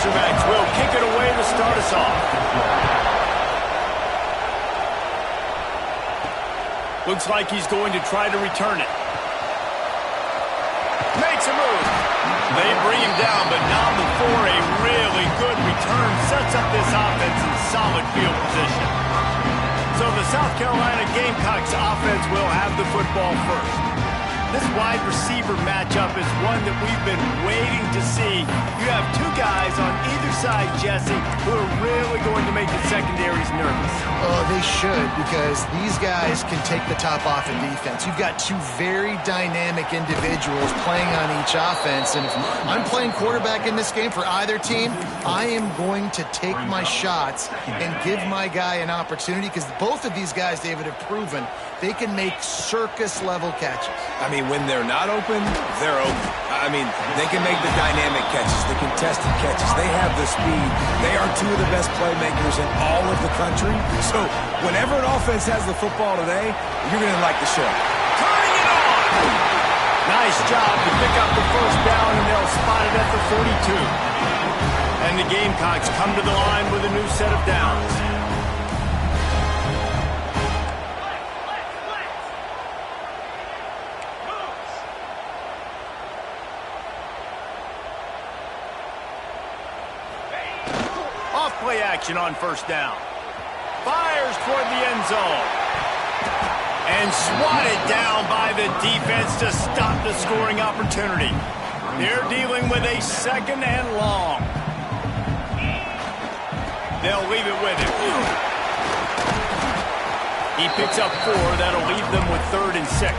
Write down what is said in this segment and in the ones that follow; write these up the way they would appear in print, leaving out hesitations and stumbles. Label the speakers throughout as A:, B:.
A: Razorbacks will kick it away to start us off. Looks like he's going to try to return it. Makes a move. They bring him down, but now before a really good return sets up this offense in solid field position. So the South Carolina Gamecocks offense will have the football first. This wide receiver matchup is one that we've been waiting to see. You have two guys on either side, Jesse, who are really going to make the secondaries nervous.
B: Oh, they should, because these guys can take the top off in defense. You've got two very dynamic individuals playing on each offense, and if I'm playing quarterback in this game for either team, I am going to take my shots and give my guy an opportunity, because both of these guys, David, have proven they can make circus-level catches.
C: I mean, when they're not open, they're open. I mean, they can make the dynamic catches, the contested catches. They have the speed. They are two of the best playmakers in all of the country. So whenever an offense has the football today, you're going to like the show.
A: Turning it on! Nice job to pick up the first down, and they'll spot it at the 42. And the Gamecocks come to the line with a new set of downs. Play action on first down. Fires toward the end zone. And swatted down by the defense to stop the scoring opportunity. They're dealing with a second and long. They'll leave it with him. He picks up 4. That'll leave them with 3rd and 6.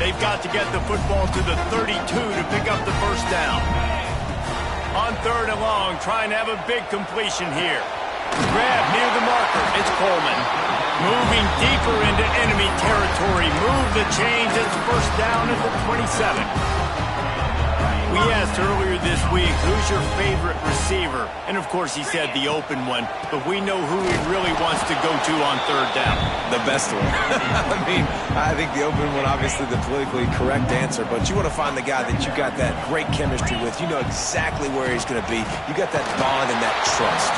A: They've got to get the football to the 32 to pick up the first down. On 3rd and long, trying to have a big completion here. Grab near the marker. It's Coleman. Moving deeper into enemy territory. Move the chains. It's first down at the 27. We asked earlier this week, who's your favorite receiver? And, of course, he said the open one. But we know who he really wants to go to on 3rd down.
C: The best one. I mean, I think the open one, obviously the politically correct answer. But you want to find the guy that you got that great chemistry with. You know exactly where he's going to be. You got that bond and that trust.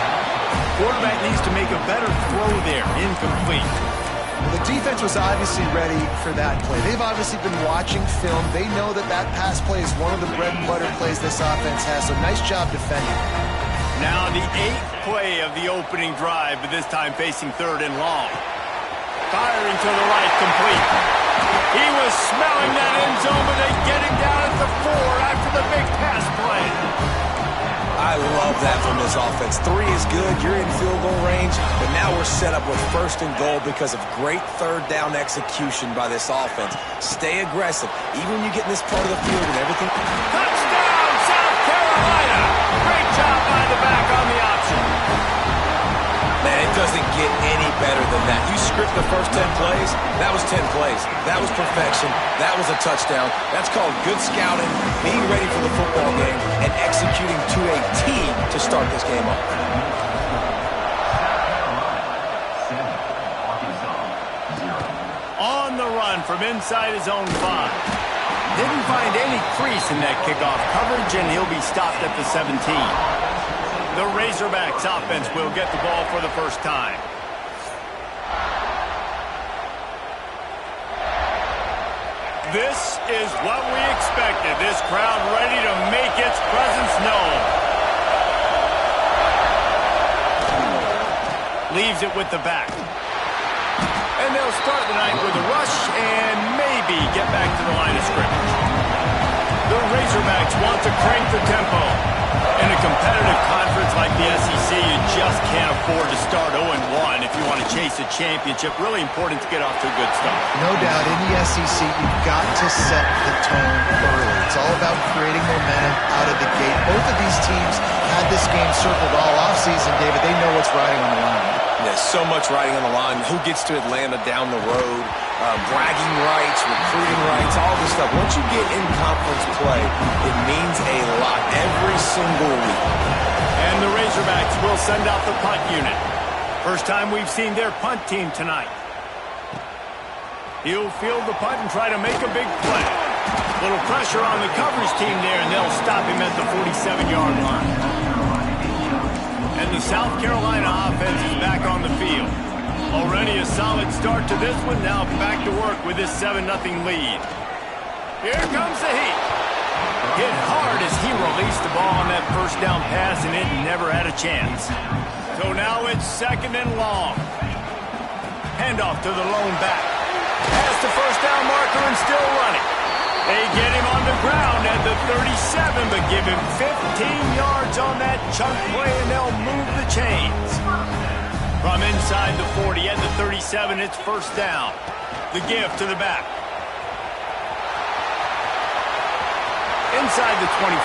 A: Quarterback needs to make a better throw there. Incomplete.
B: The defense was obviously ready for that play. They've obviously been watching film. They know that that pass play is one of the bread and butter plays this offense has, so nice job defending.
A: Now the 8th play of the opening drive, but this time facing 3rd and long. Firing to the right, complete. He was smelling that end zone, but they get him down at the 4 after the big pass play.
C: I love that from this offense. 3 is good. You're in field goal range, but now we're set up with 1st and goal because of great 3rd down execution by this offense. Stay aggressive, even when you get in this part of the field and everything.
A: Touchdown, South Carolina! Great job by the back on the option.
C: Man, it doesn't get any better than that. You script the first 10 plays, that was 10 plays. That was perfection. That was a touchdown. That's called good scouting, being ready for the football game, and executing to a team to start this game off.
A: On the run from inside his own 5. Didn't find any crease in that kickoff coverage, and he'll be stopped at the 17. The Razorbacks offense will get the ball for the first time. This is what we expected. This crowd ready to make its presence known. Leaves it with the back. And they'll start the night with a rush and maybe get back to the line of scrimmage. The Razorbacks want to crank the tempo. In a competitive conference like the SEC, you just can't afford to start 0-1 if you want to chase a championship. Really important to get off to a good start.
B: No doubt, in the SEC, you've got to set the tone early. It's all about creating momentum out of the gate. Both of these teams had this game circled all offseason, David. They know what's riding on the line.
C: There's so much riding on the line. Who gets to Atlanta down the road? Bragging rights, recruiting rights, all this stuff. Once you get in conference play, it means a lot every single week.
A: And the Razorbacks will send out the punt unit. First time we've seen their punt team tonight. He'll field the punt and try to make a big play. Little pressure on the coverage team there, and they'll stop him at the 47-yard line. And the South Carolina offense is back on the field. Already a solid start to this one. Now back to work with this 7-0 lead. Here comes the heat. Hit hard as he released the ball on that first down pass, and it never had a chance. So now it's 2nd and long. Handoff to the lone back. Past the first down marker and still running. They get him on the ground at the 37, but give him 15 yards on that chunk play, and they'll move the chains. From inside the 40 at the 37, it's first down. The give to the back. Inside the 25.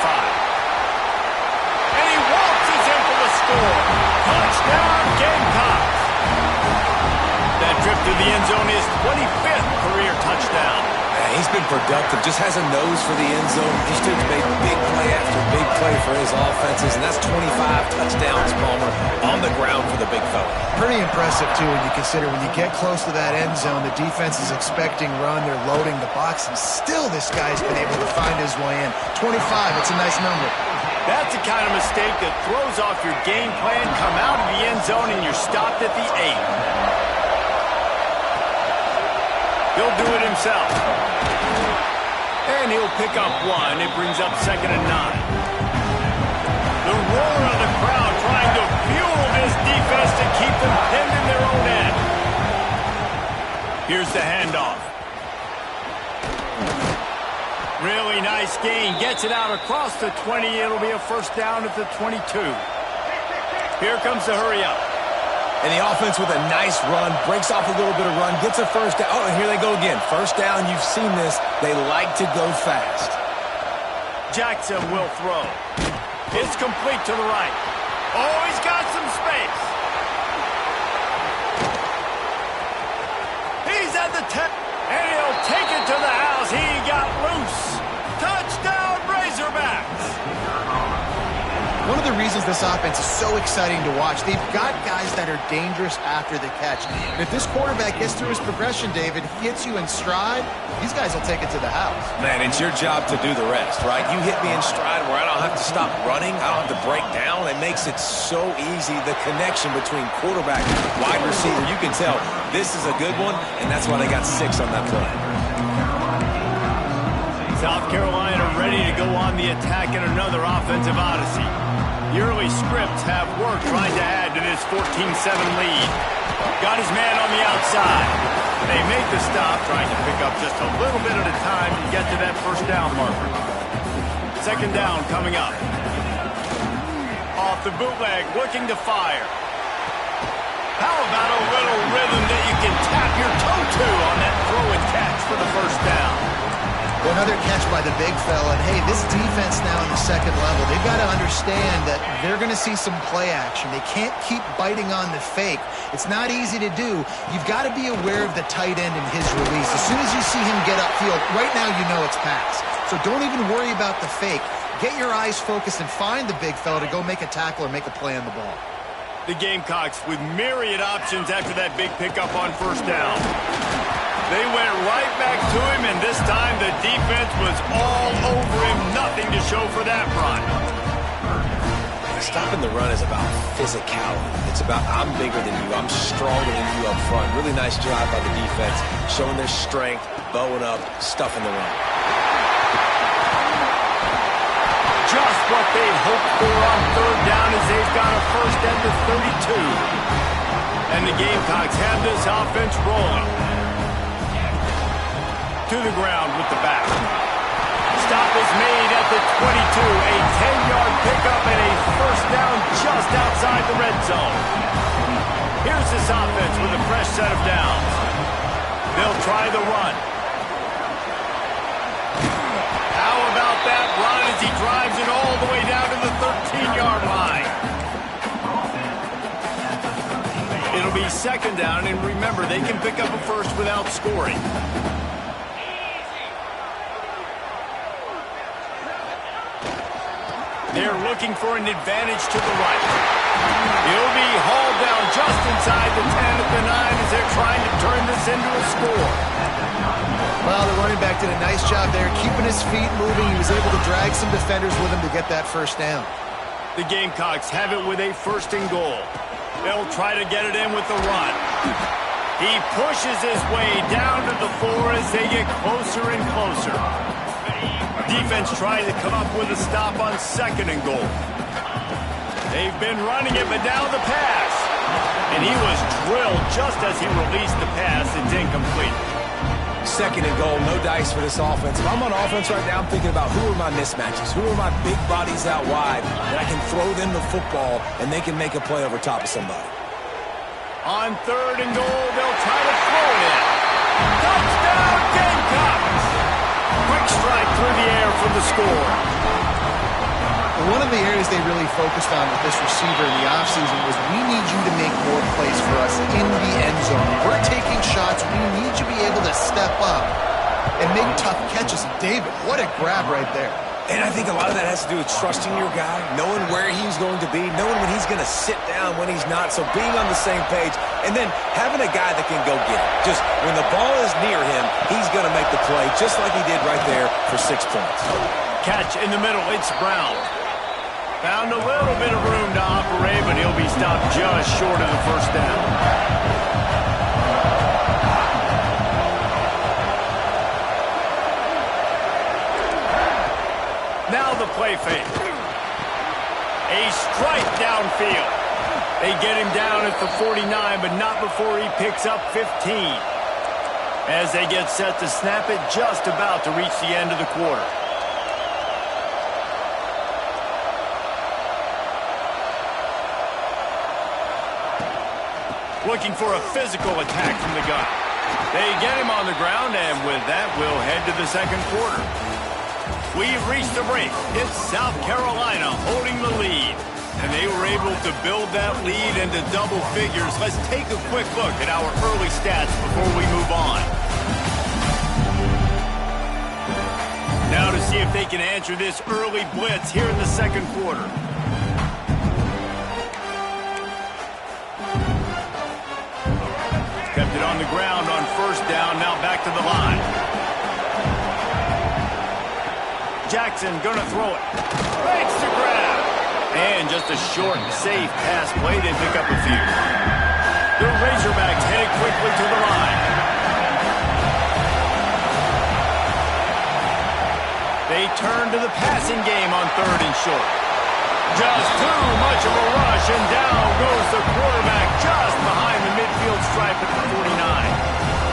A: And he waltzes in for the score. Touchdown, Gamecocks. That trip to the end zone is 25th career touchdown.
C: He's been productive, just has a nose for the end zone. This dude's made big play after big play for his offenses, and that's 25 touchdowns, Palmer, on the ground for the big fella.
B: Pretty impressive, too, when you consider when you get close to that end zone, the defense is expecting run, they're loading the box, and still this guy's been able to find his way in. 25, it's a nice number.
A: That's the kind of mistake that throws off your game plan. Come out of the end zone, and you're stopped at the 8. He'll do it himself. And he'll pick up 1. It brings up 2nd and 9. The roar of the crowd trying to fuel this defense to keep them pinned in their own end. Here's the handoff. Really nice gain. Gets it out across the 20. It'll be a first down at the 22. Here comes the hurry up.
C: And the offense with a nice run, breaks off a little bit of run, gets a first down. Oh, and here they go again. First down, you've seen this. They like to go fast.
A: Jackson will throw. It's complete to the right. Oh, he's got some space. He's at the 10, and he'll take it to the house. He got loose. Touchdown, Razorbacks.
B: One of the reasons this offense is so exciting to watch, they've got guys that are dangerous after the catch. And if this quarterback gets through his progression, David, he hits you in stride, these guys will take it to the house.
C: Man, it's your job to do the rest, right? You hit me in stride where I don't have to stop running, I don't have to break down. It makes it so easy. The connection between quarterback and wide receiver, you can tell this is a good one, and that's why they got 6 on that play.
A: South Carolina ready to go on the attack in another offensive odyssey. The early scripts have worked trying to add to this 14-7 lead. Got his man on the outside. They make the stop, trying to pick up just a little bit at a time to get to that first down marker. 2nd down coming up. Off the bootleg, looking to fire. How about a little rhythm that you can tap your toe to on that throw and catch for the first down?
B: Well, another catch by the big fella. And, hey, this defense now in the 2nd level, they've got to understand that they're going to see some play action. They can't keep biting on the fake. It's not easy to do. You've got to be aware of the tight end and his release. As soon as you see him get upfield, right now you know it's pass. So don't even worry about the fake. Get your eyes focused and find the big fella to go make a tackle or make a play on the ball.
A: The Gamecocks with myriad options after that big pickup on first down. They went right back to him, and this time the defense was all over him. Nothing to show for that run.
C: Stopping the run is about physicality. It's about I'm bigger than you, I'm stronger than you up front. Really nice job by the defense, showing their strength, bowing up, stuffing the run.
A: Just what they hoped for on 3rd down as they've got a first at the 32. And the Gamecocks have this offense rolling. To the ground with the back. Stop is made at the 22. A 10-yard pickup and a first down just outside the red zone. Here's this offense with a fresh set of downs. They'll try the run. How about that run as he drives it all the way down to the 13-yard line? It'll be 2nd down, and remember, they can pick up a first without scoring. They're looking for an advantage to the right. He'll be hauled down just inside the 10 at the 9 as they're trying to turn this into a score.
B: Well, the running back did a nice job there, keeping his feet moving. He was able to drag some defenders with him to get that first down.
A: The Gamecocks have it with a 1st and goal. They'll try to get it in with the run. He pushes his way down to the 4 as they get closer and closer. Defense trying to come up with a stop on 2nd and goal. They've been running it, but now the pass. And he was drilled just as he released the pass. It's incomplete.
C: 2nd and goal, no dice for this offense. If I'm on offense right now, I'm thinking about who are my mismatches, who are my big bodies out wide that I can throw them the football and they can make a play over top of somebody.
A: On 3rd and goal, they'll try to throw it in. Touchdown, Gamecocks! Quick strike through the air for the score.
B: One of the areas they really focused on with this receiver in the offseason was we need you to make more plays for us in the end zone. We're taking shots. We need you to be able to step up and make tough catches. David, what a grab right there.
C: And I think a lot of that has to do with trusting your guy, knowing where he's going to be, knowing when he's going to sit down, when he's not. So being on the same page, and then having a guy that can go get it. Just when the ball is near him, he's going to make the play, just like he did right there for 6 points.
A: Catch in the middle, it's Brown. Found a little bit of room to operate, but he'll be stopped just short of the 1st down. Now the play fake. A strike downfield. They get him down at the 49, but not before he picks up 15. As they get set to snap it, just about to reach the end of the quarter. Looking for a physical attack from the gun. They get him on the ground, and with that, we'll head to the 2nd quarter. We've reached the break. It's South Carolina holding the lead, and they were able to build that lead into double figures. Let's take a quick look at our early stats before we move on. Now to see if they can answer this early blitz here in the 2nd quarter. Kept it on the ground on 1st down, now back to the line. Jackson gonna throw it. Breaks the grab. And just a short, safe pass play. They pick up a few. The Razorbacks headed quickly to the line. They turn to the passing game on 3rd and short. Just too much of a rush, and down goes the quarterback just behind the midfield stripe at the 49.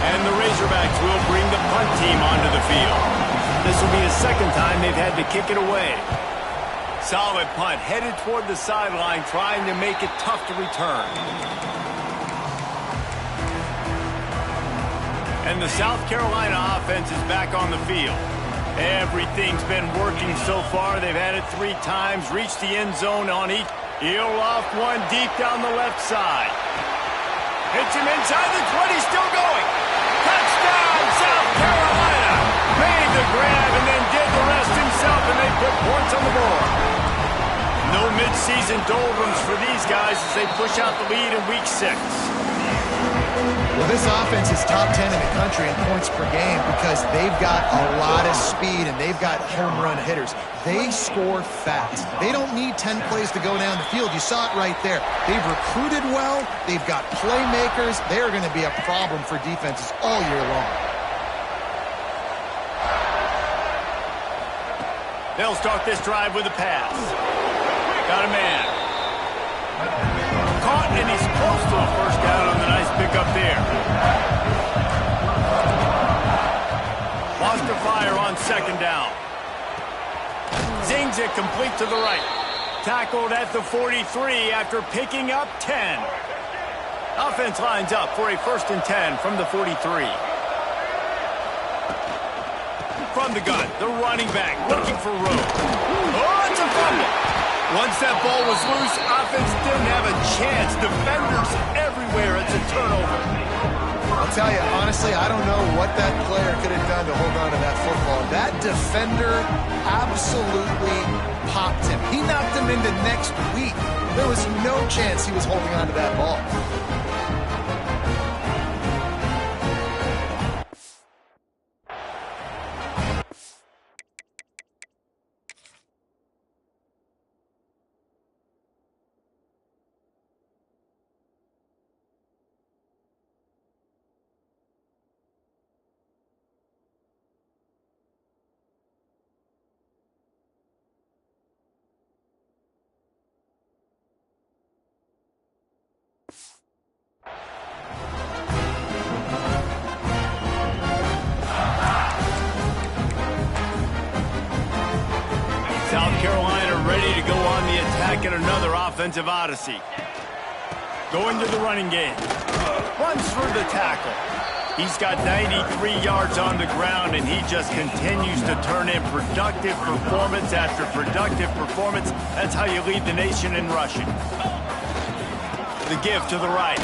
A: And the Razorbacks will bring the punt team onto the field. This will be the 2nd time they've had to kick it away. Solid punt, headed toward the sideline, trying to make it tough to return. And the South Carolina offense is back on the field. Everything's been working so far. They've had it 3 times, reached the end zone on each. He'll loft one deep down the left side. Hits him inside the 20, still going. Touchdown, South Carolina! Made the grab and then did the rest himself, and they put points on the board. No midseason doldrums for these guys as they push out the lead in Week 6.
B: Well, this offense is top 10 in the country in points per game because they've got a lot of speed and they've got home run hitters. They score fast. They don't need 10 plays to go down the field. You saw it right there. They've recruited well. They've got playmakers. They're going to be a problem for defenses all year long.
A: They'll start this drive with a pass. Got a man. Caught, and he's close to a 1st down on the nice pickup there. Lost to fire on 2nd down. Zings it complete to the right. Tackled at the 43 after picking up 10. Offense lines up for a 1st and 10 from the 43. From the gun, the running back looking for room. Oh, it's a fumble. Once that ball was loose, offense didn't have a chance. Defenders everywhere. It's a turnover.
B: I'll tell you, honestly, I don't know what that player could have done to hold on to that football. That defender absolutely popped him. He knocked him into next week. There was no chance he was holding on to that ball.
A: South Carolina ready to go on the attack in another offensive odyssey. Going to the running game. Runs through the tackle. He's got 93 yards on the ground, and he just continues to turn in productive performance after productive performance. That's how you lead the nation in rushing. The give to the right.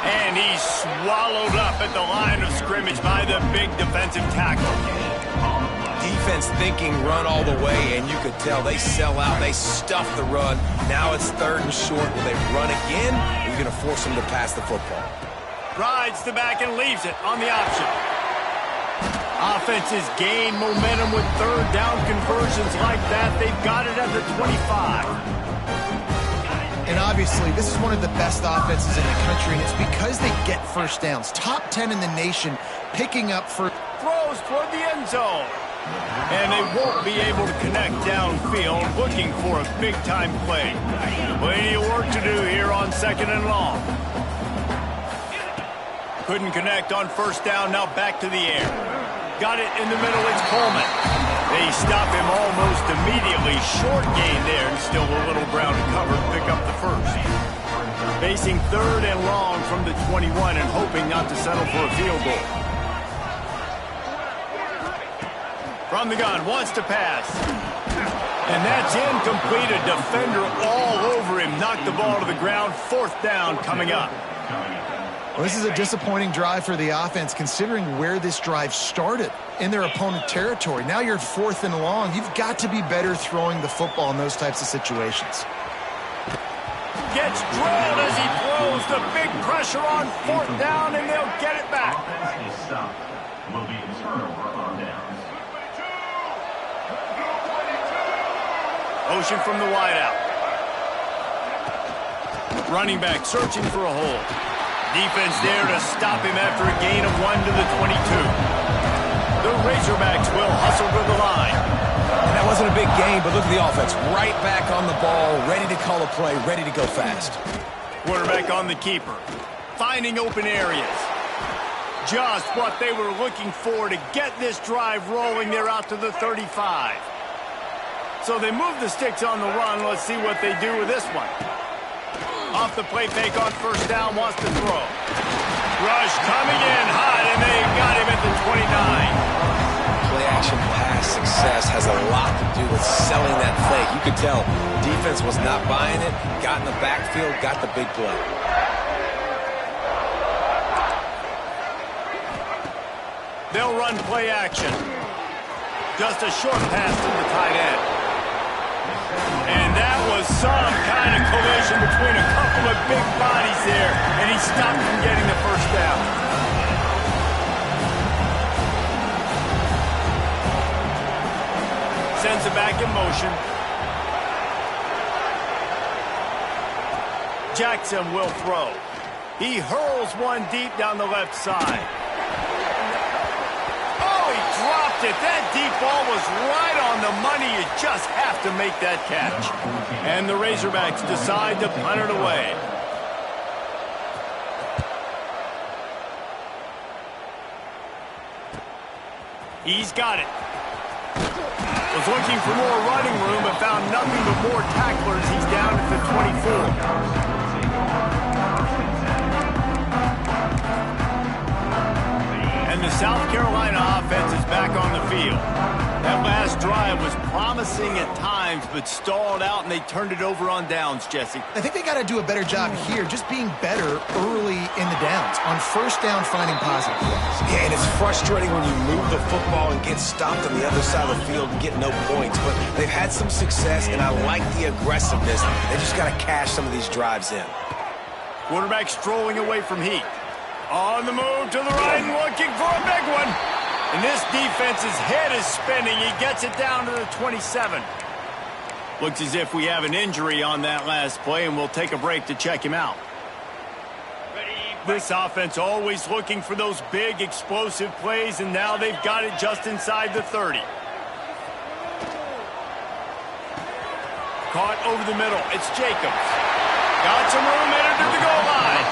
A: And he's swallowed up at the line of scrimmage by the big defensive tackle.
C: Defense thinking run all the way, and you could tell they sell out. They stuff the run. Now it's 3rd and short. Will they run again? Or are you going to force them to pass the football?
A: Rides the back and leaves it on the option. Offenses gain momentum with 3rd down conversions like that. They've got it at the 25.
B: And obviously, this is one of the best offenses in the country, and it's because they get first downs. Top 10 in the nation, picking up for
A: throws toward the end zone. And they won't be able to connect downfield, looking for a big-time play. Plenty of work to do here on 2nd and long. Couldn't connect on 1st down, now back to the air. Got it in the middle, it's Coleman. They stop him almost immediately. Short gain there, and still a little ground to cover to pick up the 1st. Facing 3rd and long from the 21 and hoping not to settle for a field goal. From the gun, wants to pass. And that's incomplete. A defender all over him. Knocked the ball to the ground. 4th down coming up.
B: Well, this is a disappointing drive for the offense, considering where this drive started in their opponent territory. Now you're 4th and long. You've got to be better throwing the football in those types of situations.
A: Gets drilled as he throws. The big pressure on 4th down, and they'll get it back.
D: Will be a turnover on downs.
A: Motion from the wideout. Running back searching for a hole. Defense there to stop him after a gain of 1 to the 22. The Razorbacks will hustle to the line.
C: And that wasn't a big gain, but look at the offense. Right back on the ball, ready to call a play, ready to go fast.
A: Quarterback on the keeper. Finding open areas. Just what they were looking for to get this drive rolling. They're out to the 35. So they move the sticks on the run. Let's see what they do with this one. Off the play fake on 1st down, wants to throw. Rush coming in hot, and they got him at the 29.
C: Play action pass success has a lot to do with selling that fake. You could tell defense was not buying it, got in the backfield, got the big play.
A: They'll run play action. Just a short pass to the tight end. And that was some kind of collision between a couple of big bodies there, and he stopped from getting the 1st down. Sends it back in motion. Jackson will throw. He hurls one deep down the left side. Dropped it. That deep ball was right on the money. You just have to make that catch. And the Razorbacks decide to punt it away. He's got it. Was looking for more running room, but found nothing but more tacklers. He's down at the 24. And the South Carolina offense is back on the field. That last drive was promising at times, but stalled out, and they turned it over on downs, Jesse.
B: I think they got to do a better job here, just being better early in the downs. On 1st down, finding positive plays.
C: Yeah, and it's frustrating when you move the football and get stopped on the other side of the field and get no points. But they've had some success, and I like the aggressiveness. They just got to cash some of these drives in.
A: Quarterback strolling away from heat. On the move to the right and looking for a big one. And this defense's head is spinning. He gets it down to the 27. Looks as if we have an injury on that last play, and we'll take a break to check him out. This offense always looking for those big, explosive plays, and now they've got it just inside the 30. Caught over the middle. It's Jacobs. Got some room, entered to the goal line.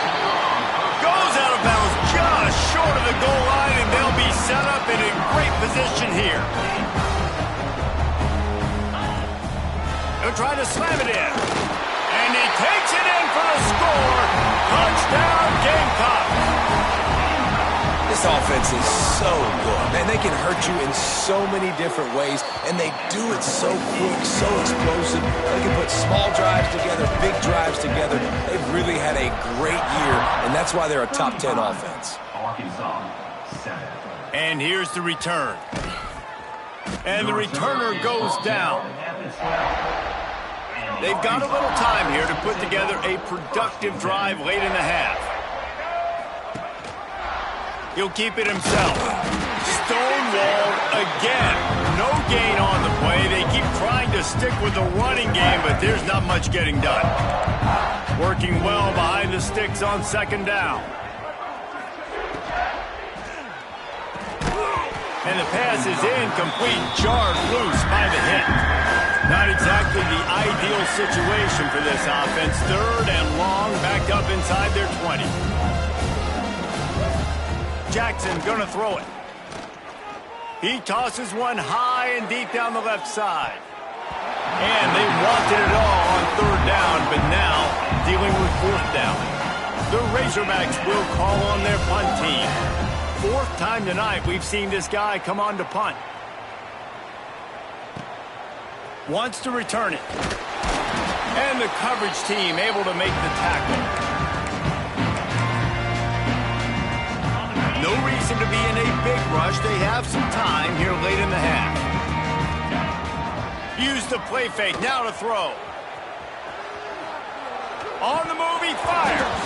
A: Goes out of bounds just short of the goal line, and they'll be set up in a great position here. He'll try to slam it in. And he takes it in for the score. Touchdown, Gamecocks.
C: This offense is so good. Man, they can hurt you in so many different ways, and they do it so quick, so explosive. They can put small drives together, big drives together. They've really had a great year, and that's why they're a top 10 offense.
D: Arkansas, 7.
A: And here's the return. And the returner goes down. They've got a little time here to put together a productive drive late in the half. He'll keep it himself. Stonewalled again. No gain on the play. They keep trying to stick with the running game, but there's not much getting done. Working well behind the sticks on second down. And the pass is incomplete, jarred loose by the hit. Not exactly the ideal situation for this offense. Third and long, backed up inside their 20. Jackson gonna throw it. He tosses one high and deep down the left side. And they wanted it all on third down, but now dealing with fourth down. The Razorbacks will call on their punt team. Fourth time tonight we've seen this guy come on to punt. Wants to return it. And the coverage team able to make the tackle. No reason to be in a big rush. They have some time here late in the half. Use the play fake. Now to throw. On the move, he fires.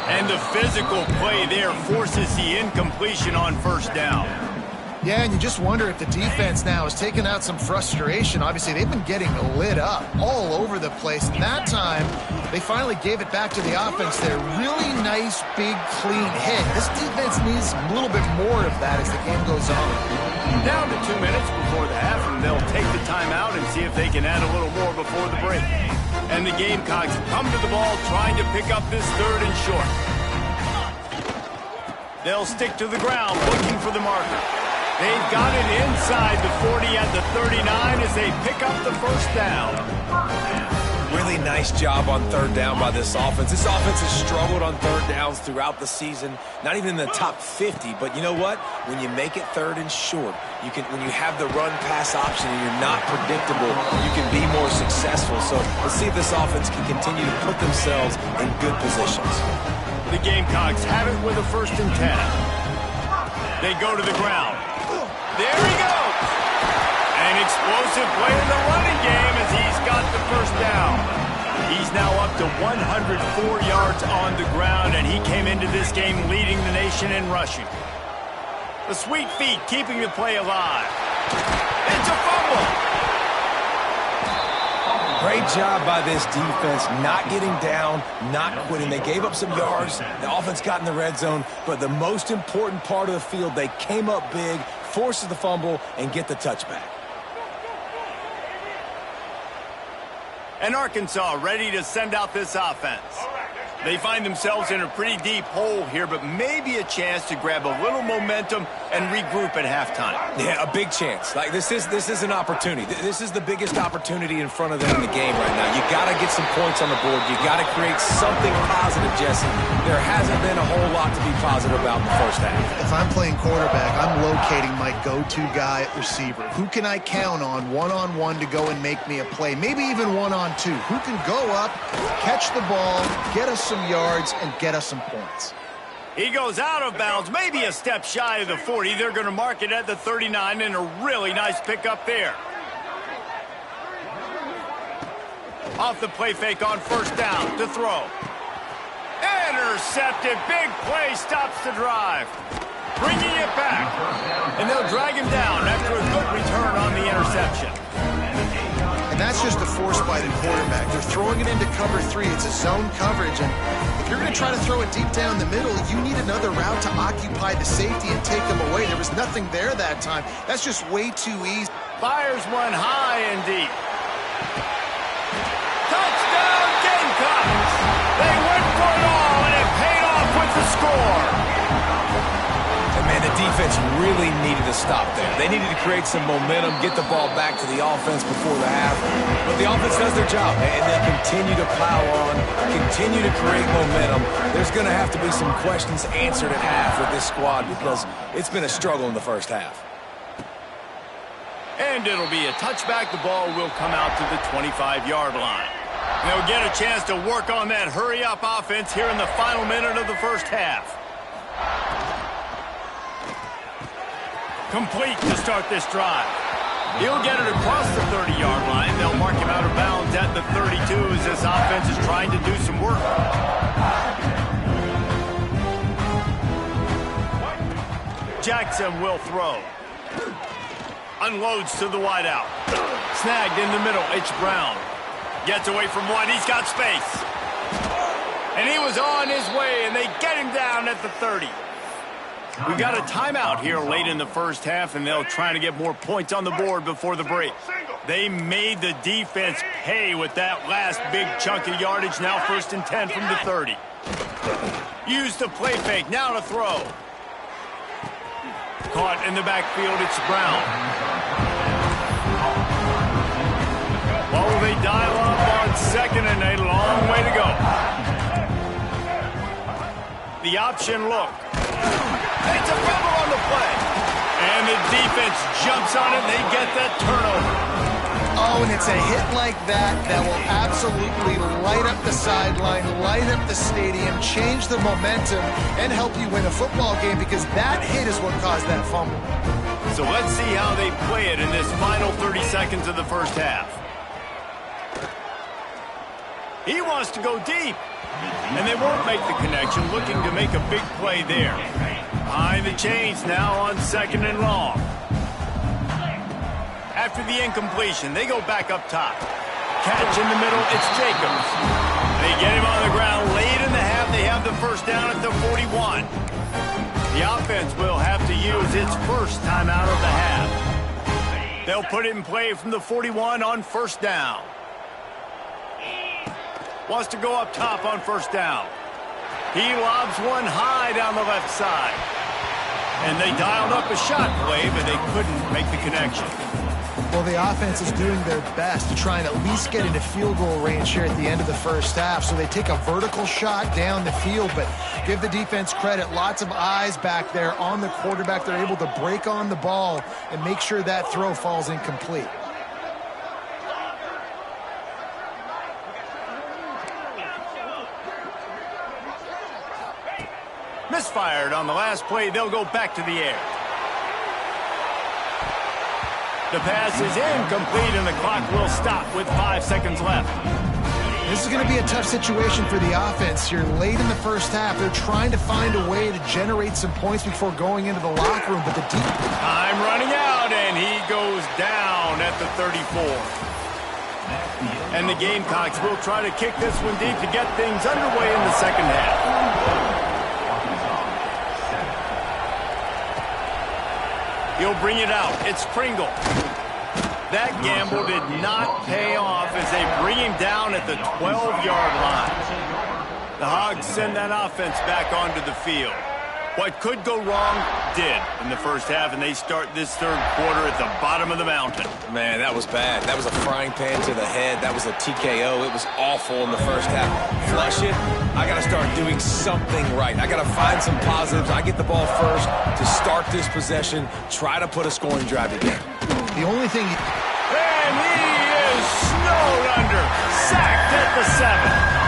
A: And the physical play there forces the incompletion on first down.
B: Yeah, and you just wonder if the defense now has taken out some frustration. Obviously, they've been getting lit up all over the place. And that time, they finally gave it back to the offense there. Really nice, big, clean hit. This defense needs a little bit more of that as the game goes on.
A: Down to 2 minutes before the half, and they'll take the timeout and see if they can add a little more before the break. And the Gamecocks come to the ball trying to pick up this third and short. They'll stick to the ground looking for the marker. They've got it inside the 40 at the 39 as they pick up the first down.
C: Really nice job on third down by this offense. This offense has struggled on third downs throughout the season, not even in the top 50. But you know what? When you make it third and short, when you have the run-pass option and you're not predictable, you can be more successful. So let's see if this offense can continue to put themselves in good positions.
A: The Gamecocks have it with a 1st and 10. They go to the ground. There he goes. An explosive play in the running game as he's got the first down. He's now up to 104 yards on the ground, and he came into this game leading the nation in rushing. The sweet feet keeping the play alive. It's a fumble.
C: Great job by this defense, not getting down, not quitting. They gave up some yards. The offense got in the red zone, but the most important part of the field, they came up big, forces the fumble, and get the touchback.
A: And Arkansas ready to send out this offense. They find themselves in a pretty deep hole here, but maybe a chance to grab a little momentum and regroup at halftime.
C: Yeah, a big chance. Like this is an opportunity. This is the biggest opportunity in front of them in the game right now. You got to get some points on the board. You got to create something positive, Jesse. There hasn't been a whole lot to be positive about in the first half.
B: If I'm playing quarterback, I'm locating my go-to guy at receiver. Who can I count on one-on-one to go and make me a play? Maybe even one-on-two. Who can go up, catch the ball, get us some yards, and get us some points?
A: He goes out of bounds, maybe a step shy of the 40. They're going to mark it at the 39, and a really nice pickup there. Off the play fake on first down to throw. Intercepted. Big play stops the drive. Bringing it back. And they'll drag him down after a good return on the interception.
B: And that's just a force by the quarterback. They're throwing it into cover 3. It's a zone coverage, and if you're going to try to throw it deep down the middle, you need another route to occupy the safety and take them away. There was nothing there that time. That's just way too easy.
A: Fires one high and deep. Touchdown, Gamecocks! They went for it all, and it paid off with the score.
C: And And, man, the defense really needed to stop there. They needed to create some momentum, get the ball back to the offense before the half. But the offense does their job, and they continue to plow on, continue to create momentum. There's going to have to be some questions answered at half with this squad because it's been a struggle in the first half.
A: And it'll be a touchback. The ball will come out to the 25-yard line. They'll get a chance to work on that hurry-up offense here in the final minute of the first half. Complete to start this drive. He'll get it across the 30-yard line. They'll mark him out of bounds at the 32 as this offense is trying to do some work. Jackson will throw. Unloads to the wideout. Snagged in the middle. It's Brown. Gets away from one. He's got space. And he was on his way, and they get him down at the 30. We got a timeout here late in the first half, and they'll try to get more points on the board before the break. They made the defense pay with that last big chunk of yardage. Now 1st and 10 from the 30. Use the play fake. Now to throw. Caught in the backfield. It's Brown. Well, they dial up on 2nd and a long way to go. The option look. It's a fumble on the play. And the defense jumps on it, and they get that turnover.
B: Oh, and it's a hit like that that will absolutely light up the sideline, light up the stadium, change the momentum, and help you win a football game because that hit is what caused that fumble.
A: So let's see how they play it in this final 30 seconds of the first half. He wants to go deep, and they won't make the connection, looking to make a big play there. Behind the chains now on 2nd and long. After the incompletion, they go back up top. Catch in the middle, it's Jacobs. They get him on the ground late in the half. They have the first down at the 41. The offense will have to use its first timeout of the half. They'll put it in play from the 41 on 1st down. Wants to go up top on 1st down. He lobs one high down the left side. And they dialed up a shot play, but they couldn't make the connection.
B: Well, the offense is doing their best to try and at least get into field goal range here at the end of the first half. So they take a vertical shot down the field, but give the defense credit. Lots of eyes back there on the quarterback. They're able to break on the ball and make sure that throw falls incomplete.
A: Misfired on the last play. They'll go back to the air. The pass is incomplete, and the clock will stop with 5 seconds left.
B: This is going to be a tough situation for the offense here. Late in the first half, they're trying to find a way to generate some points before going into the locker room, but the deep...
A: Time running out, and he goes down at the 34. And the Gamecocks will try to kick this one deep to get things underway in the second half. He'll bring it out. It's Pringle. That gamble did not pay off as they bring him down at the 12-yard line. The Hogs send that offense back onto the field. What could go wrong did in the first half, and they start this third quarter at the bottom of the mountain.
C: Man, that was bad. That was a frying pan to the head. That was a TKO. It was awful in the first half. Flush it. I got to start doing something right. I got to find some positives. I get the ball first to start this possession, try to put a scoring drive together.
B: The only thing...
A: And he is snowed under. Sacked at the 7.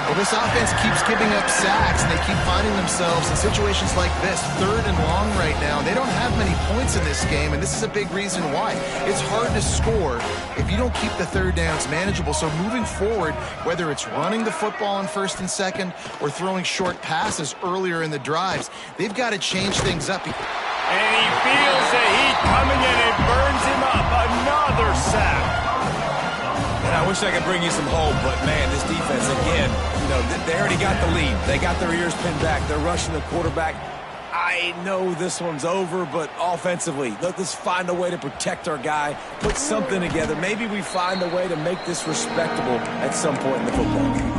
B: Well, this offense keeps giving up sacks, and they keep finding themselves in situations like this, 3rd and long right now. They don't have many points in this game, and this is a big reason why. It's hard to score if you don't keep the 3rd downs manageable. So moving forward, whether it's running the football on 1st and 2nd or throwing short passes earlier in the drives, they've got to change things up.
A: And he feels the heat coming in. It burns him up. Another sack.
C: And I wish I could bring you some hope, but, man, this defense, again, you know, they already got the lead. They got their ears pinned back. They're rushing the quarterback. I know this one's over, but offensively, let us find a way to protect our guy, put something together. Maybe we find a way to make this respectable at some point in the football game.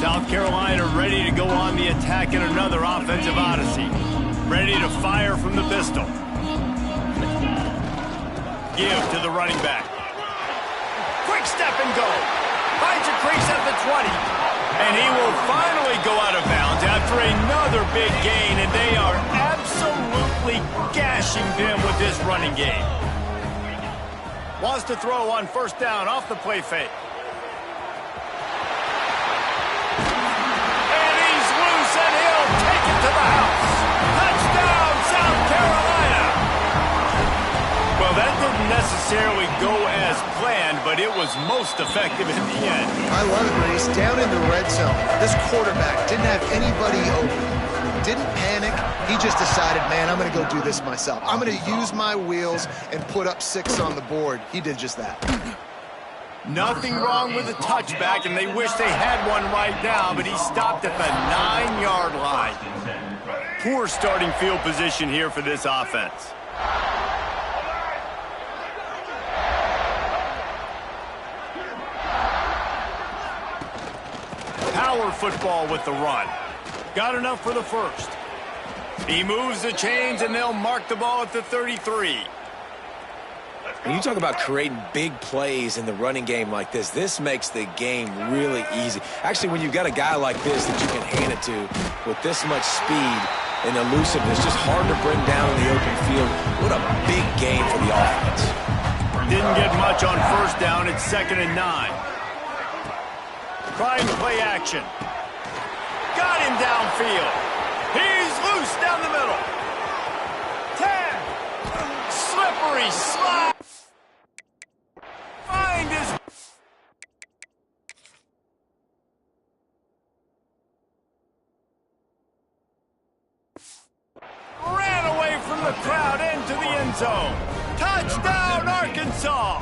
A: South Carolina ready to go on the attack in another offensive odyssey. Ready to fire from the pistol. Give to the running back. Quick step and go. Finds a crease at the 20. And he will finally go out of bounds after another big gain, and they are absolutely gashing them with this running game. Wants to throw on first down off the play fake. And he's loose, and he'll take it to the house. Touchdown, South Carolina! Well, that didn't necessarily go as planned, but it was most effective in the end.
B: I love it, Reese. Down in the red zone, this quarterback didn't have anybody open. Didn't panic. He just decided, man, I'm going to go do this myself. I'm going to use my wheels and put up 6 on the board. He did just that.
A: Nothing wrong with the touchback, and they wish they had one right now, but he stopped at the 9-yard line. Poor starting field position here for this offense. Power football with the run. Got enough for the first. He moves the chains, and they'll mark the ball at the 33.
C: When you talk about creating big plays in the running game like this makes the game really easy. Actually, when you've got a guy like this that you can hand it to with this much speed and elusiveness, just hard to bring down in the open field. What a big game for the offense.
A: Didn't get much on first down. It's 2nd and 9. Trying to play action. Got him downfield. He's loose down the middle. 10. Slippery slide. Find his... Ran away from the crowd into the end zone. Touchdown, Arkansas.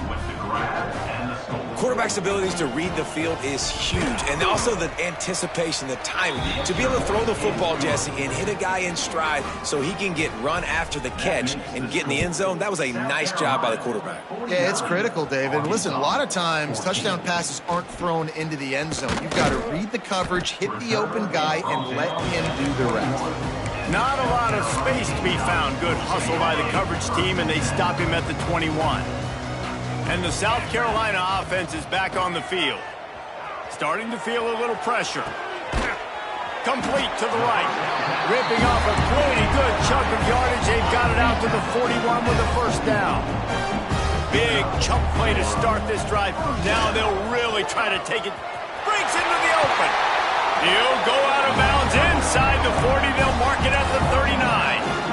C: Quarterback's abilities to read the field is huge, and also the anticipation, the timing. To be able to throw the football, Jesse, and hit a guy in stride so he can get run after the catch and get in the end zone, that was a nice job by the quarterback.
B: Yeah, it's critical, David. Listen, a lot of times touchdown passes aren't thrown into the end zone. You've got to read the coverage, hit the open guy, and let him do the rest.
A: Not a lot of space to be found. Good hustle by the coverage team, and they stop him at the 21. And the South Carolina offense is back on the field. Starting to feel a little pressure. Complete to the right. Ripping off a pretty good chunk of yardage. They've got it out to the 41 with a first down. Big chunk play to start this drive. Now they'll really try to take it. Breaks into the open. He'll go out of bounds inside the 40. They'll mark it at the 39.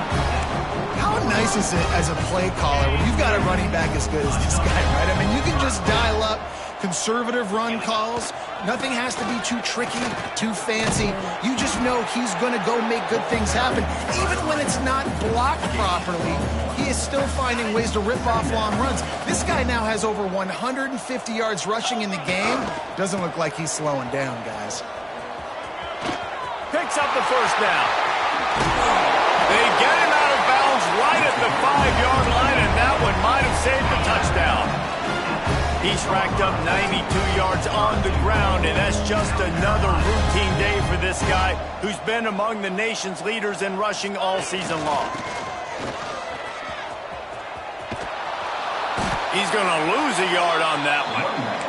B: How nice is it as a play caller when you've got a running back as good as this guy, right? I mean, you can just dial up conservative run calls. Nothing has to be too tricky, too fancy. You just know he's going to go make good things happen. Even when it's not blocked properly, he is still finding ways to rip off long runs. This guy now has over 150 yards rushing in the game. Doesn't look like he's slowing down, guys.
A: Picks up the first down. They get him out of bounds right at the 5-yard line, and that one might have saved the touchdown. He's racked up 92 yards on the ground, and that's just another routine day for this guy who's been among the nation's leaders in rushing all season long. He's going to lose a yard on that one.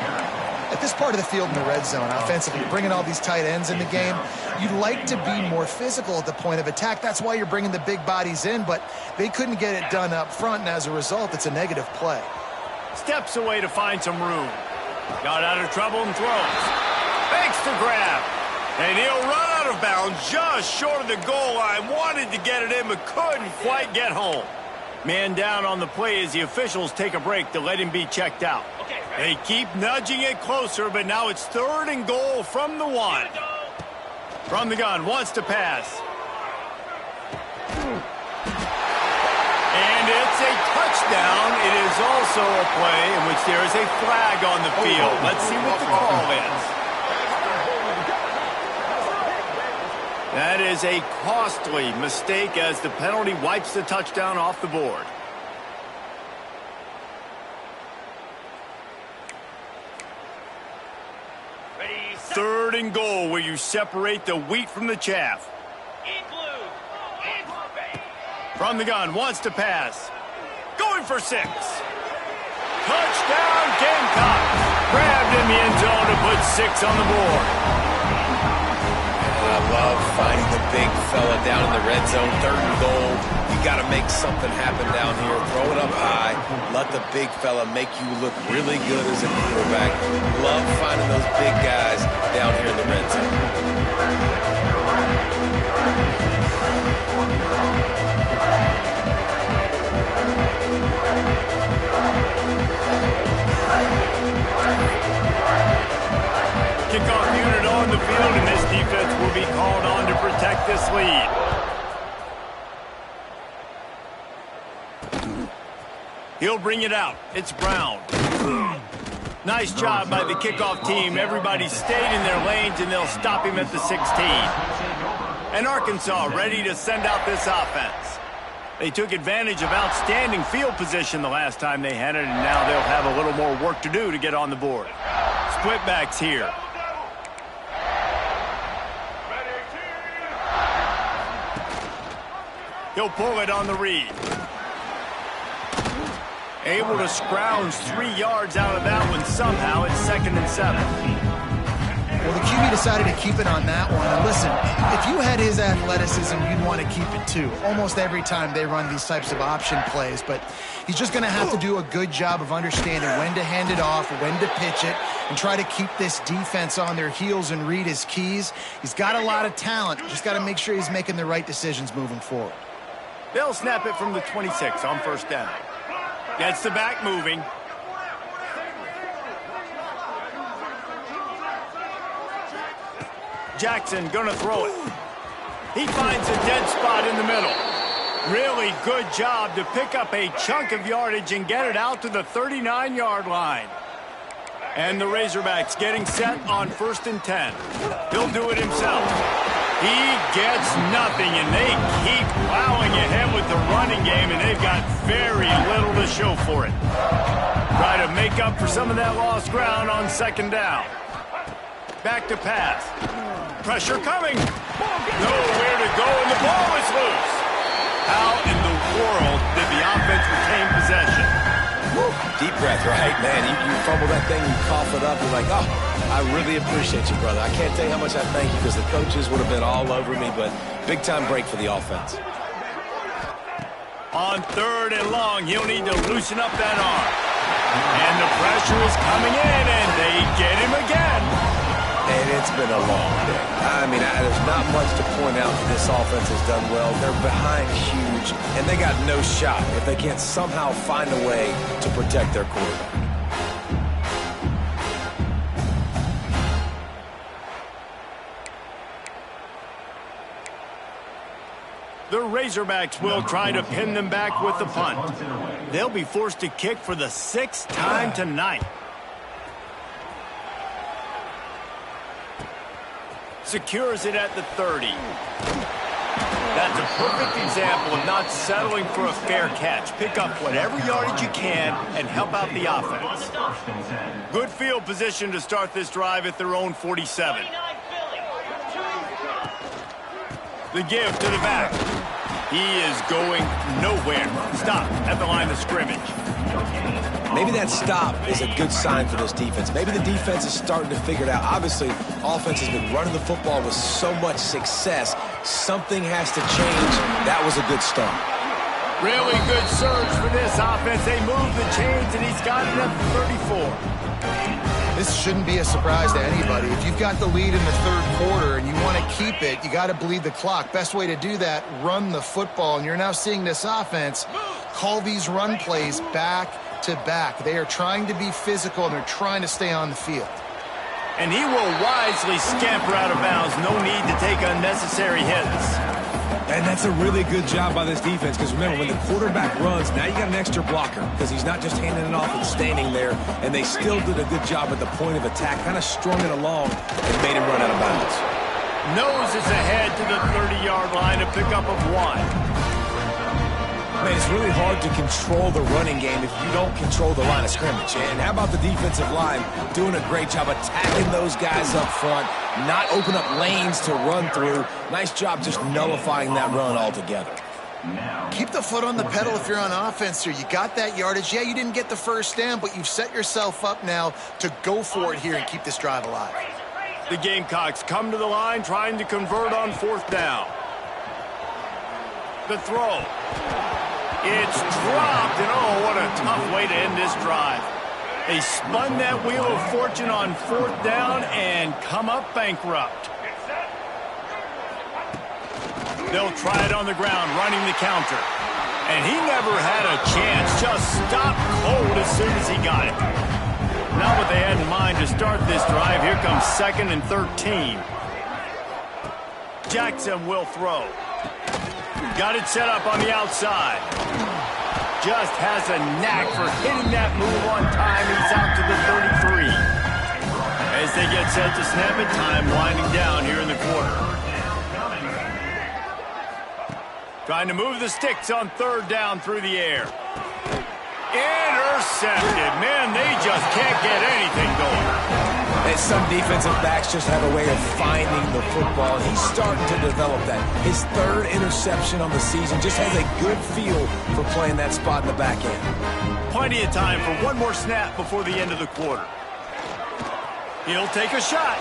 B: At this part of the field in the red zone, offensively, bringing all these tight ends in the game, you'd like to be more physical at the point of attack. That's why you're bringing the big bodies in, but they couldn't get it done up front, and as a result, it's a negative play.
A: Steps away to find some room. Got out of trouble and throws. Fakes the grab. And he'll run out of bounds just short of the goal line. Wanted to get it in, but couldn't quite get home. Man down on the play as the officials take a break to let him be checked out. They keep nudging it closer, but now it's 3rd and goal from the 1. From the gun, wants to pass. And it's a touchdown. It is also a play in which there is a flag on the field. Let's see what the call is. That is a costly mistake as the penalty wipes the touchdown off the board. 3rd and goal, where you separate the wheat from the chaff. From the gun, wants to pass. Going for 6. Touchdown, Gamecocks. Grabbed in the end zone to put 6 on the board.
C: I love finding the big fella down in the red zone, 3rd and goal. You got to make something happen down here. Throw it up high. Let the big fella make you look really good as a quarterback. Love finding those big guys down here in the red zone.
A: Kickoff unit on the field, and this defense will be called on to protect this lead. He'll bring it out. It's Brown. Nice job by the kickoff team. Everybody stayed in their lanes, and they'll stop him at the 16. And Arkansas ready to send out this offense. They took advantage of outstanding field position the last time they had it, and now they'll have a little more work to do to get on the board. Split backs here. He'll pull it on the read. Able to scrounge 3 yards out of that one somehow. It's 2nd and 7.
B: Well, the QB decided to keep it on that one. And listen, if you had his athleticism, you'd want to keep it too. Almost every time they run these types of option plays. But he's just going to have to do a good job of understanding when to hand it off, when to pitch it, and try to keep this defense on their heels and read his keys. He's got a lot of talent. Just got to make sure he's making the right decisions moving forward.
A: They'll snap it from the 26 on 1st down. Gets the back moving. Jackson gonna throw it. He finds a dead spot in the middle. Really good job to pick up a chunk of yardage and get it out to the 39-yard line. And the Razorbacks getting set on 1st and 10. He'll do it himself. He gets nothing, and they keep plowing ahead with the running game, and they've got very little to show for it. Try to make up for some of that lost ground on 2nd down. Back to pass. Pressure coming. Nowhere to go, and the ball is loose. How in the world did the offense retain possession?
C: Woo. Deep breath, right? Man, you fumble that thing, you cough it up, you're like, oh, I really appreciate you, brother. I can't tell you how much I thank you because the coaches would have been all over me, but big-time break for the offense.
A: On 3rd and long, he'll need to loosen up that arm. And the pressure is coming in, and they get him again.
C: And it's been a long day. I mean, there's not much to point out that this offense has done well. They're behind huge, and they got no shot if they can't somehow find a way to protect their quarterback.
A: The Razorbacks will try to pin them back with the punt. They'll be forced to kick for the 6th time tonight. Secures it at the 30. That's a perfect example of not settling for a fair catch. Pick up whatever yardage you can and help out the offense. Good field position to start this drive at their own 47. The give to the back. He is going nowhere. Stop at the line of scrimmage.
C: Maybe that stop is a good sign for this defense. Maybe the defense is starting to figure it out. Obviously, offense has been running the football with so much success. Something has to change. That was a good start.
A: Really good surge for this offense. They move the chains, and he's got it at 34.
B: This shouldn't be a surprise to anybody. If you've got the lead in the 3rd quarter and you want to keep it, you got to bleed the clock. Best way to do that, run the football. And you're now seeing this offense call these run plays back to back. They are trying to be physical, and they're trying to stay on the field.
A: And he will wisely scamper out of bounds. No need to take unnecessary hits.
C: And that's a really good job by this defense because, remember, when the quarterback runs, now you got an extra blocker because he's not just handing it off and standing there, and they still did a good job at the point of attack, kind of strung it along and made him run out of bounds.
A: Nose is ahead to the 30-yard line, a pickup of 1.
C: Man, it's really hard to control the running game if you don't control the line of scrimmage. And how about the defensive line doing a great job attacking those guys up front, not open up lanes to run through. Nice job just nullifying that run altogether.
B: Keep the foot on the pedal if you're on offense here. You got that yardage. Yeah, you didn't get the first down, but you've set yourself up now to go for it here and keep this drive alive.
A: The Gamecocks come to the line trying to convert on 4th down. The throw. It's dropped, and oh, what a tough way to end this drive. They spun that wheel of fortune on 4th down and come up bankrupt. They'll try it on the ground, running the counter. And he never had a chance, just stopped cold as soon as he got it. Not what they had in mind to start this drive. Here comes 2nd and 13. Jackson will throw. Got it set up on the outside. Just has a knack for hitting that move on time. He's out to the 33. As they get set to snap it, time winding down here in the quarter. Trying to move the sticks on 3rd down through the air. Intercepted. Man, they just can't get anything going.
C: And some defensive backs just have a way of finding the football. He's starting to develop that. His 3rd interception on the season, just has a good feel for playing that spot in the back end.
A: Plenty of time for one more snap before the end of the quarter. He'll take a shot.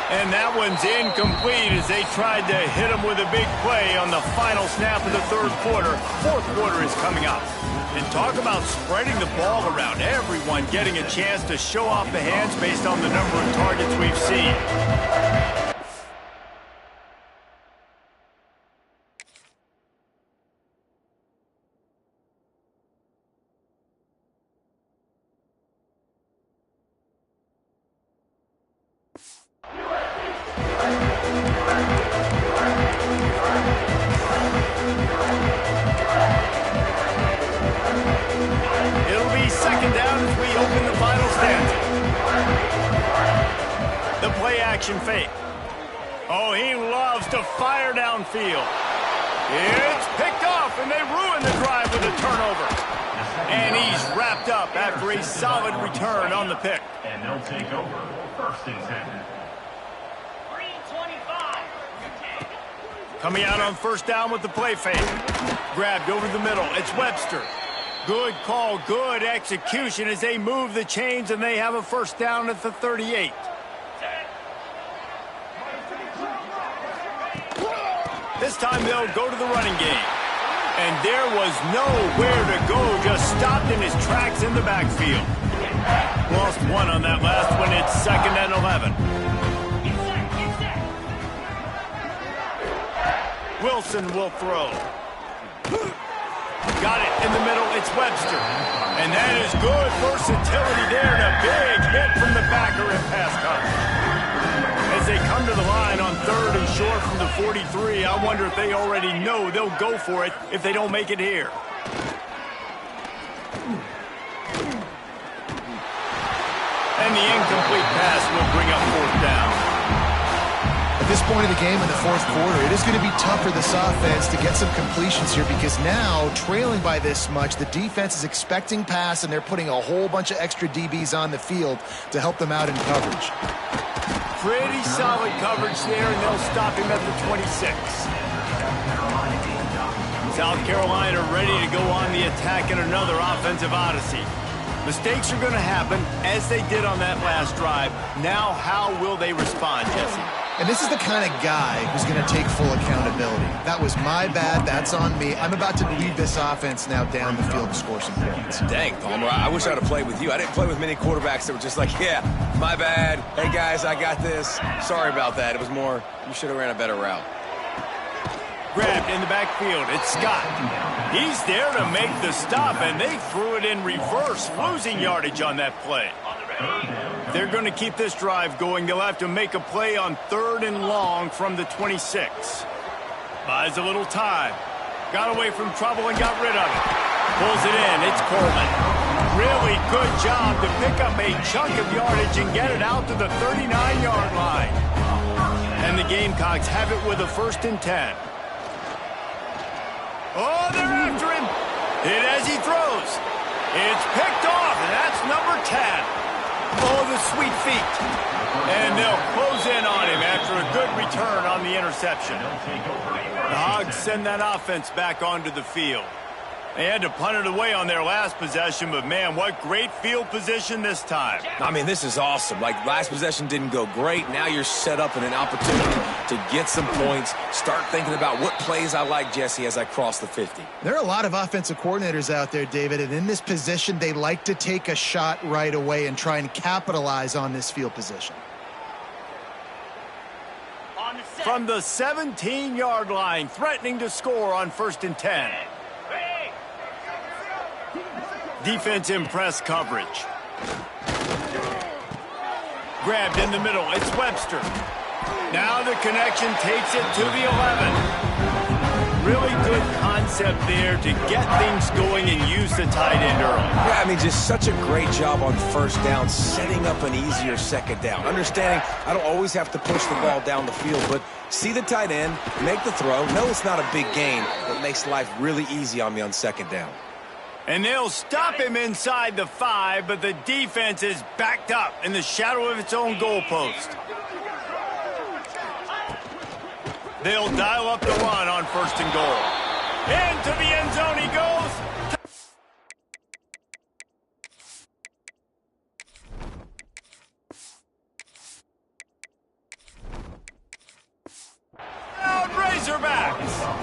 A: And that one's incomplete as they tried to hit him with a big play on the final snap of the 3rd quarter. 4th quarter is coming up. And talk about spreading the ball around. Everyone getting a chance to show off the hands based on the number of targets we've seen. Fake. Oh, he loves to fire downfield. It's picked off, and they ruin the drive with a turnover. And he's wrapped up after a solid return on the pick.
D: And they'll take over 1st and 10.
A: Coming out on 1st down with the play fake. Grabbed over the middle. It's Webster. Good call, good execution as they move the chains, and they have a 1st down at the 38. This time they'll go to the running game. And there was nowhere to go, just stopped in his tracks in the backfield. Lost 1 on that last one. It's 2nd and 11. Wilson will throw. Got it in the middle. It's Webster. And that is good versatility there, and a big hit from the backer in pass coverage. As they come to the line on 3rd and short from the 43, I wonder if they already know they'll go for it if they don't make it here. And the incomplete pass will bring up 4th down.
B: At this point of the game in the 4th quarter, it is going to be tough for this offense to get some completions here because now, trailing by this much, the defense is expecting pass, and they're putting a whole bunch of extra DBs on the field to help them out in coverage.
A: Pretty solid coverage there, and they'll stop him at the 26. South Carolina ready to go on the attack in another offensive odyssey. Mistakes are going to happen, as they did on that last drive. Now, how will they respond, Jesse?
B: And this is the kind of guy who's going to take full accountability. That was my bad. That's on me. I'm about to lead this offense now down the field to score some points.
C: Dang, Palmer, I wish I would have played with you. I didn't play with many quarterbacks that were just like, yeah, my bad. Hey, guys, I got this. Sorry about that. It was more, you should have ran a better route.
A: Grabbed in the backfield. It's Scott. He's there to make the stop, and they threw it in reverse, losing yardage on that play. They're going to keep this drive going. They'll have to make a play on 3rd and long from the 26. Buys a little time. Got away from trouble and got rid of it. Pulls it in. It's Coleman. Really good job to pick up a chunk of yardage and get it out to the 39-yard line. And the Gamecocks have it with a 1st and 10. Oh, they're after him. Hit as he throws. It's picked off, and that's number 10. Oh, the sweet feet. And they'll close in on him after a good return on the interception. The Hogs send that offense back onto the field. They had to punt it away on their last possession, but, man, what great field position this time.
C: I mean, this is awesome. Like, last possession didn't go great. Now you're set up in an opportunity to get some points. Start thinking about what plays I like, Jesse, as I cross the 50.
B: There are a lot of offensive coordinators out there, David, and in this position, they like to take a shot right away and try and capitalize on this field position.
A: From the 17-yard line, threatening to score on 1st and 10. Defense in press coverage. Grabbed in the middle. It's Webster. Now the connection takes it to the 11. Really good concept there to get things going and use the tight end early.
C: Yeah, I mean, just such a great job on 1st down, setting up an easier 2nd down. Understanding I don't always have to push the ball down the field, but see the tight end, make the throw. No, it's not a big gain, but makes life really easy on me on 2nd down.
A: And they'll stop him inside the 5, but the defense is backed up in the shadow of its own goalpost. They'll dial up the run on 1st and goal. Into the end zone he goes. Out Razorbacks.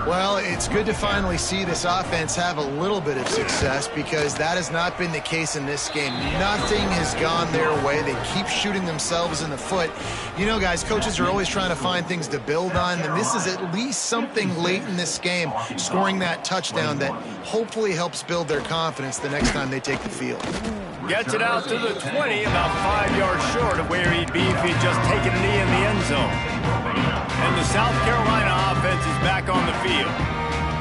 B: Well, it's good to finally see this offense have a little bit of success because that has not been the case in this game. Nothing has gone their way. They keep shooting themselves in the foot. You know, guys, coaches are always trying to find things to build on, and this is at least something late in this game, scoring that touchdown that hopefully helps build their confidence the next time they take the field.
A: Gets it out to the 20, about 5 yards short of where he'd be if he'd just taken a knee in the end zone. And the South Carolina offense is back on the field.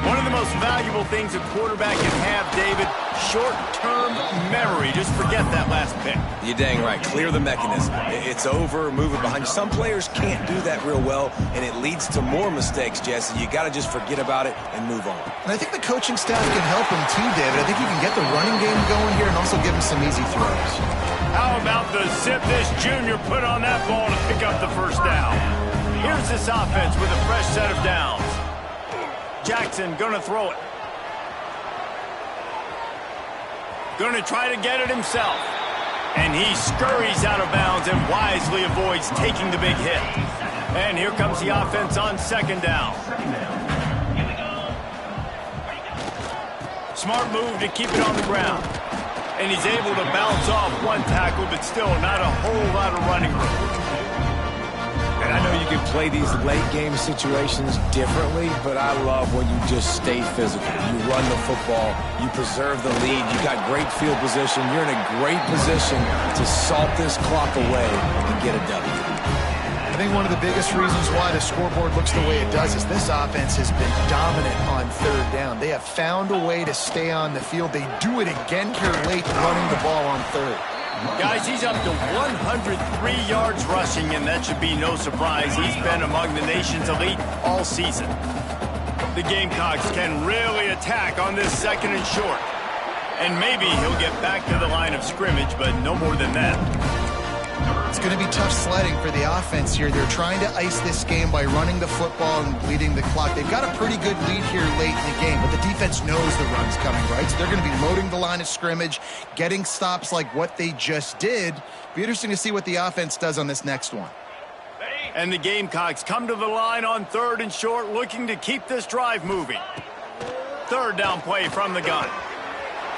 A: One of the most valuable things a quarterback can have, David, short-term memory. Just forget that last pick.
C: You're dang right. Clear the mechanism. It's over, move it behind you. Some players can't do that real well, and it leads to more mistakes, Jesse. You got to just forget about it and move on.
B: And I think the coaching staff can help him too, David. I think you can get the running game going here and also give him some easy throws.
A: How about the zip this junior put on that ball to pick up the 1st down? Here's this offense with a fresh set of downs. Jackson gonna throw it. Gonna try to get it himself. And he scurries out of bounds and wisely avoids taking the big hit. And here comes the offense on 2nd down. Smart move to keep it on the ground. And he's able to bounce off one tackle, but still not a whole lot of running room.
C: And I know you can play these late-game situations differently, but I love when you just stay physical. You run the football, you preserve the lead, you got great field position, you're in a great position to salt this clock away and get a W.
B: I think one of the biggest reasons why the scoreboard looks the way it does is this offense has been dominant on 3rd down. They have found a way to stay on the field. They do it again here late, running the ball on 3rd.
A: Guys, he's up to 103 yards rushing, and that should be no surprise. He's been among the nation's elite all season. The Gamecocks can really attack on this 2nd and short. And maybe he'll get back to the line of scrimmage, but no more than that.
B: It's going to be tough sledding for the offense here. They're trying to ice this game by running the football and bleeding the clock. They've got a pretty good lead here late in the game, but the defense knows the run's coming, right? So they're going to be loading the line of scrimmage, getting stops like what they just did. Be interesting to see what the offense does on this next one.
A: And the Gamecocks come to the line on 3rd and short, looking to keep this drive moving. 3rd down play from the gun.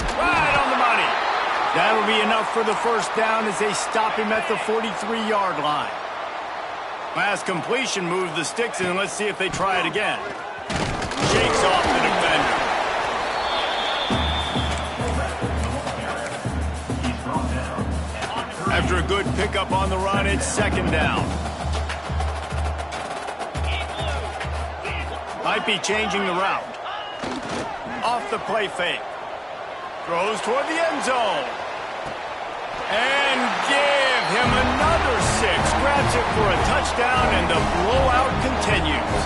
A: Right on the money. That'll be enough for the 1st down as they stop him at the 43-yard line. Last completion moves the sticks in. Let's see if they try it again. Shakes off the defender. After a good pickup on the run, it's 2nd down. Might be changing the route. Off the play fake. Throws toward the end zone. And give him another 6. Grabs it for a touchdown, and the blowout continues.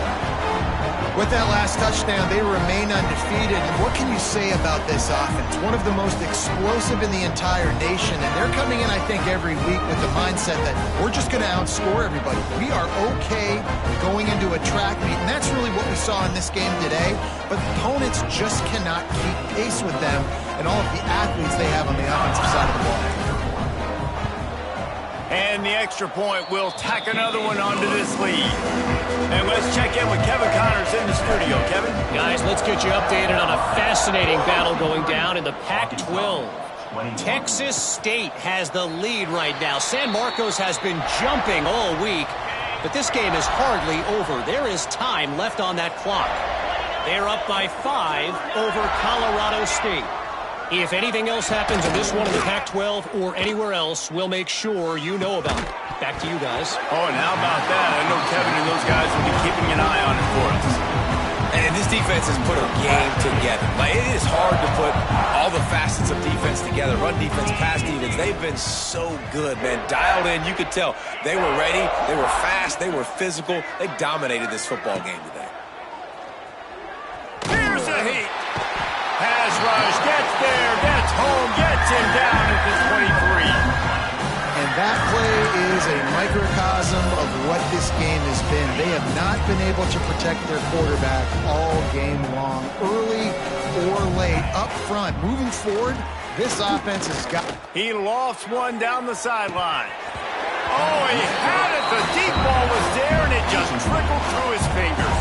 B: With that last touchdown, they remain undefeated. And what can you say about this offense? One of the most explosive in the entire nation. And they're coming in, I think, every week with the mindset that we're just going to outscore everybody. We are okay going into a track meet. And that's really what we saw in this game today. But opponents just cannot keep pace with them and all of the athletes they have on the offensive side of the ball.
A: And the extra point will tack another one onto this lead. And let's check in with Kevin Connors in the studio. Kevin?
E: Guys, let's get you updated on a fascinating battle going down in the Pac-12. Texas State has the lead right now. San Marcos has been jumping all week, but this game is hardly over. There is time left on that clock. They're up by 5 over Colorado State. If anything else happens in this one in the Pac-12 or anywhere else, we'll make sure you know about it. Back to you guys.
A: Oh, and how about that? I know Kevin and those guys will be keeping an eye on it for us.
C: And this defense has put a game together. Like, it is hard to put all the facets of defense together. Run defense, pass defense. They've been so good, man. Dialed in. You could tell they were ready. They were fast. They were physical. They dominated this football game today.
A: Here's a heat. Pass rush, gets there, gets home, gets him down at the 23.
B: And that play is a microcosm of what this game has been. They have not been able to protect their quarterback all game long, early or late, up front. Moving forward, this offense has got...
A: He lofts one down the sideline. Oh, he had it. The deep ball was there, and it just trickled through his fingers.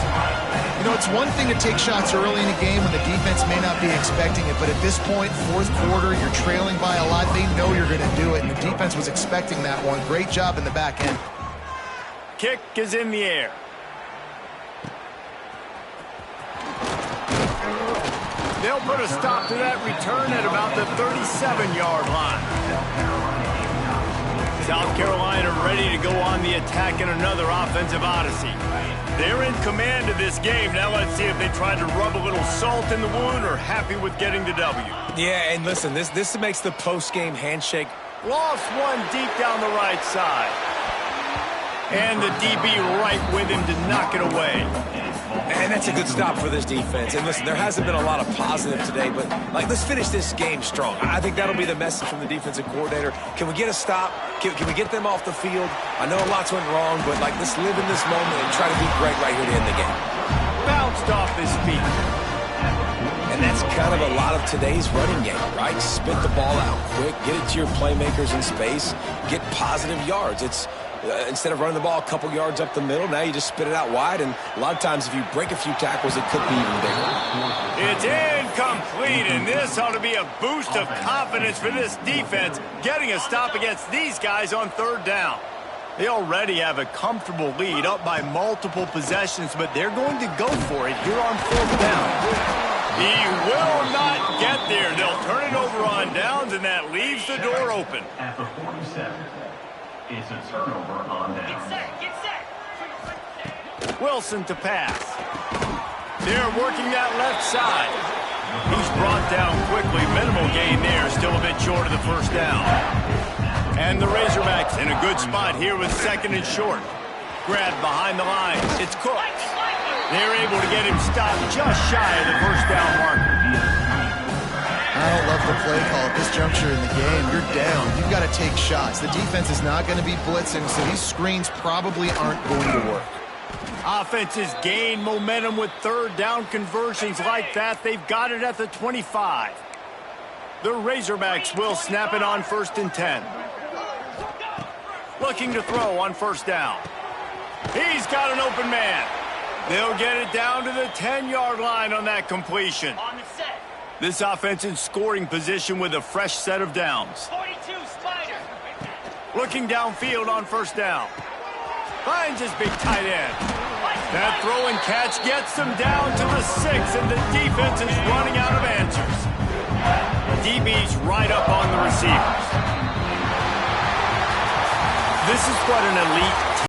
B: You know, it's one thing to take shots early in a game when the defense may not be expecting it, but at this point, fourth quarter, you're trailing by a lot. They know you're going to do it, and the defense was expecting that one. Great job in the back end.
A: Kick is in the air. They'll put a stop to that return at about the 37-yard line. South Carolina ready to go on the attack in another offensive odyssey. They're in command of this game. Now let's see if they try to rub a little salt in the wound or happy with getting the W.
C: Yeah, and listen, this makes the post-game handshake.
A: Lost one deep down the right side. And the DB right with him to knock it away.
C: And that's a good stop for this defense. And listen, there hasn't been a lot of positive today, but let's finish this game strong. I think that'll be the message from the defensive coordinator. Can we get a stop? Can we get them off the field? I know lots went wrong, but let's live in this moment and try to beat Greg right here to end the game.
A: Bounced off his feet.
C: And that's kind of a lot of today's running game, right? Spit the ball out quick, get it to your playmakers in space, get positive yards. It's instead of running the ball a couple yards up the middle, now you just spit it out wide, and a lot of times if you break a few tackles, it could be even bigger.
A: It's incomplete, and this ought to be a boost of confidence for this defense, getting a stop against these guys on third down. They already have a comfortable lead, up by multiple possessions, but they're going to go for it here on fourth down. He will not get there. They'll turn it over on downs, and that leaves the door open.
D: At the 47. It's a turnover on down.
F: Get set.
A: Wilson to pass. They're working that left side. He's brought down quickly. Minimal gain there. Still a bit short of the first down. And the Razorbacks in a good spot here with second and short. Grab behind the line. It's Cook. They're able to get him stopped just shy of the first down marker.
B: I don't love the play call at this juncture in the game. You're down. You've got to take shots. The defense is not going to be blitzing, so these screens probably aren't going to work.
A: Offenses gain momentum with third down conversions like that. They've got it at the 25. The Razorbacks will snap it on 1st and 10. Looking to throw on first down. He's got an open man. They'll get it down to the 10-yard line on that completion.
F: On the set.
A: This offense in scoring position with a fresh set of downs.
F: 42, Spider.
A: Looking downfield on first down. Finds his big tight end. That throw and catch gets them down to the 6, and the defense is running out of answers. DB's right up on the receivers. This is what an elite